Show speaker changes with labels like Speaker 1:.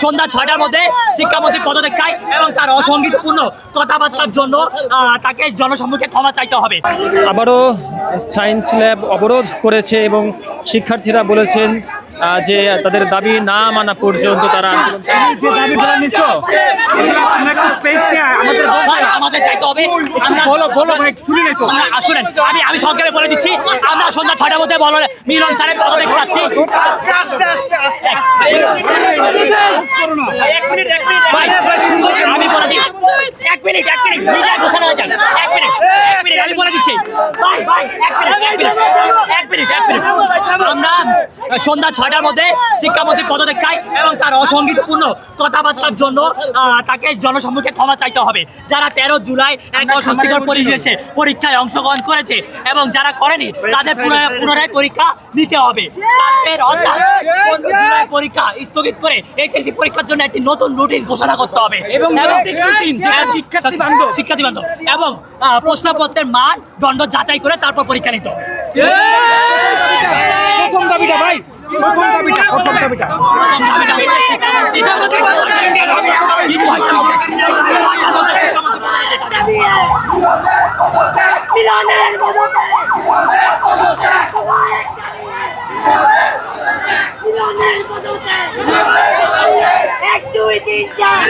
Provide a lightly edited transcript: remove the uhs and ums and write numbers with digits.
Speaker 1: সন্ধ্যা 6টার মধ্যে শিক্ষামন্ত্রী পদত্যাগ চাই এবং তার অসংগীতপূর্ণ কথাবার্তার জন্য তাকে জনসম্মুখে ক্ষমা চাইতে হবে।
Speaker 2: আবারও সায়েন্স ল্যাব অবরোধ করেছে এবং শিক্ষার্থীরা বলেছেন যে তাদের দাবি না মানা পর্যন্ত তারা
Speaker 1: আমাদের চাইতে হবে। আসলেন আমি সংক্ষেপে বলে দিচ্ছি, আমরা সন্ধ্যা 6টার মধ্যে মিলন স্যারের পদত্যাগ চাচ্ছি। আমি বলে দিচ্ছি, এক মিনিট মিডিয়া ঘোষণা হয়ে যান। এক মিনিট আমি বলে দিচ্ছি, এক মিনিট আমরা সন্ধ্যা 6টার মধ্যে শিক্ষামন্ত্রী পদত্যাগ চাই এবং তার অসংগীতপূর্ণ কথাবার্তার জন্য তাকে জনসম্মুখে ক্ষমা চাইতে হবে। যারা 13 জুলাই এক অস্বস্তিকর পরিবেশে পরীক্ষায় অংশগ্রহণ করেছে এবং যারা করেনি তাদের পুনরায় পরীক্ষা নিতে হবে। অর্থাৎ 15 জুলাই পরীক্ষা স্থগিত করে এইচএসসি পরীক্ষার জন্য একটি নতুন রুটিন ঘোষণা করতে হবে এবং শিক্ষার্থী বান্ধব এবং প্রশ্নপত্রের মান দণ্ড যাচাই করে তারপর পরীক্ষা নিতে হবে।
Speaker 3: প্রথম দাবিটা ভাই, প্রথম দাবিটা
Speaker 4: এক দুই তিন চার